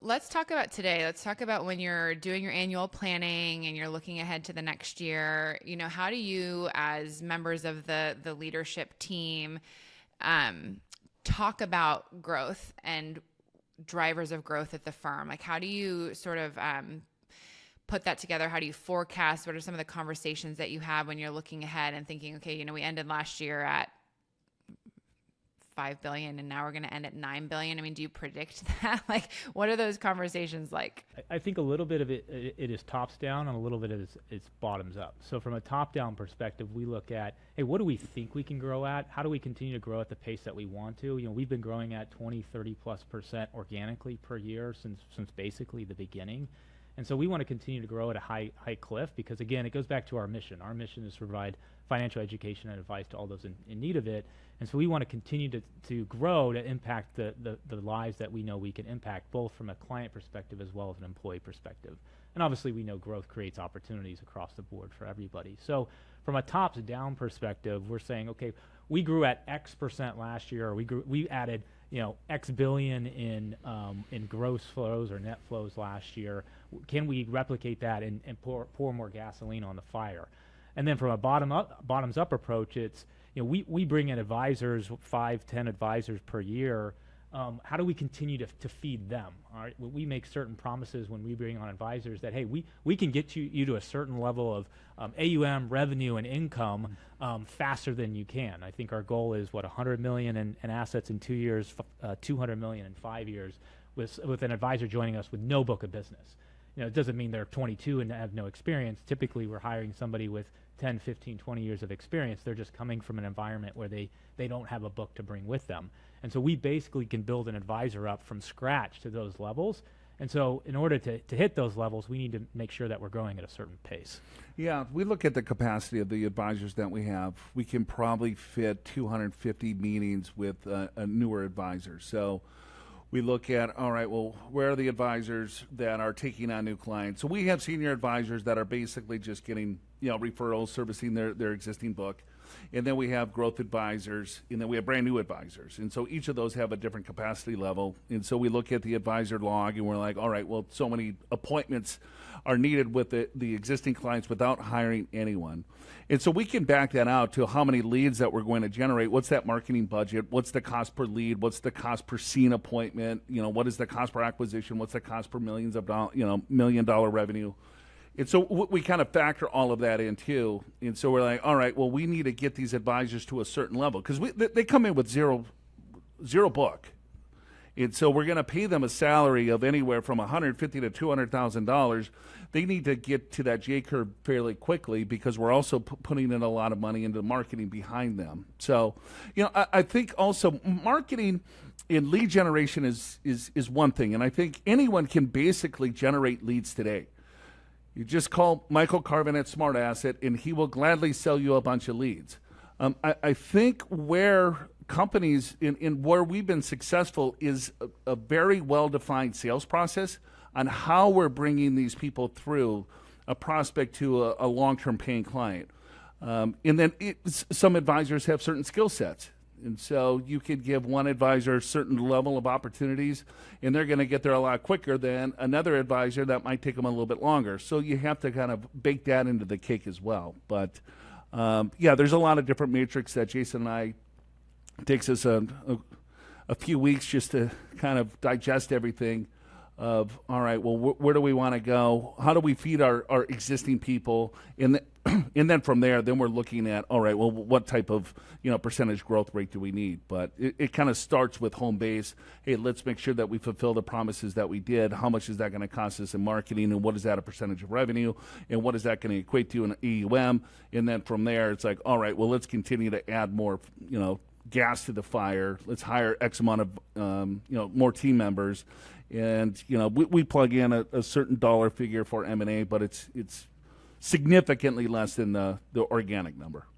let's talk about today. Let's talk about when you're doing your annual planning and you're looking ahead to the next year. How do you, as members of the leadership team, talk about growth and drivers of growth at the firm? Like, how do you sort of put that together? How do you forecast? What are some of the conversations that you have when you're looking ahead and thinking, okay, we ended last year at 5 billion and now we're going to end at 9 billion. I mean, do you predict that? Like, what are those conversations like? I think a little bit of it is tops down and a little bit of it's bottoms up. So from a top down perspective, we look at, hey, what do we think we can grow at? How do we continue to grow at the pace that we want to? We've been growing at 20-30+% organically per year since basically the beginning. And so we want to continue to grow at a high cliff because, again, it goes back to our mission. Our mission is to provide financial education and advice to all those in need of it. And so we want to continue to grow to impact the lives that we know we can impact, both from a client perspective as well as an employee perspective. And obviously, we know growth creates opportunities across the board for everybody. So from a tops-down perspective, we're saying, okay, we grew at X% last year, or we added X billion in gross flows or net flows last year. Can we replicate that and pour more gasoline on the fire? And then from a bottoms up approach, it's we bring in advisors, 5-10 advisors per year. How do we continue to feed them? All right, we make certain promises when we bring on advisors that, hey, we can get you to a certain level of AUM, revenue, and income faster than you can. I think our goal is 100 million in assets in 2 years, 200 million in 5 years, with an advisor joining us with no book of business. It doesn't mean they're 22 and have no experience. Typically, we're hiring somebody with 10, 15, 20 years of experience. They're just coming from an environment where they don't have a book to bring with them. And so we basically can build an advisor up from scratch to those levels. And so in order to hit those levels, we need to make sure that we're growing at a certain pace. Yeah, we look at the capacity of the advisors that we have. We can probably fit 250 meetings with a newer advisor. So we look at, all right, well, where are the advisors that are taking on new clients? So we have senior advisors that are basically just getting, referrals, servicing their existing book. And then we have growth advisors, and then we have brand new advisors. And so each of those have a different capacity level. And so we look at the advisor log and we're like, all right, well, so many appointments are needed with the existing clients without hiring anyone. And so we can back that out to how many leads that we're going to generate. What's that marketing budget? What's the cost per lead? What's the cost per scene appointment? What is the cost per acquisition? What's the cost per millions of dollars, $1 million revenue? And so we kind of factor all of that in too. And so we're like, all right, well, we need to get these advisors to a certain level because they come in with zero book. And so we're going to pay them a salary of anywhere from $150,000 to $200,000. They need to get to that J curve fairly quickly because we're also putting in a lot of money into marketing behind them. So, I think also marketing and lead generation is one thing. And I think anyone can basically generate leads today. You just call Michael Carvin at Smart Asset, and he will gladly sell you a bunch of leads. I think where companies in where we've been successful is a very well-defined sales process on how we're bringing these people through a prospect to a long-term paying client. And then some advisors have certain skill sets. And so you could give one advisor a certain level of opportunities, and they're going to get there a lot quicker than another advisor that might take them a little bit longer. So you have to kind of bake that into the cake as well. But, there's a lot of different metrics that Jason and I takes us a few weeks just to kind of digest everything of, all right, well, where do we want to go? How do we feed our existing people? And then from there, then we're looking at, all right, well, what type of percentage growth rate do we need? But it kind of starts with home base. Hey, let's make sure that we fulfill the promises that we did. How much is that going to cost us in marketing? And what is that a percentage of revenue? And what is that going to equate to in AUM? And then from there, it's like, all right, well, let's continue to add more, gas to the fire. Let's hire X amount of, more team members. And, we plug in a certain dollar figure for M&A, but it's significantly less than the organic number.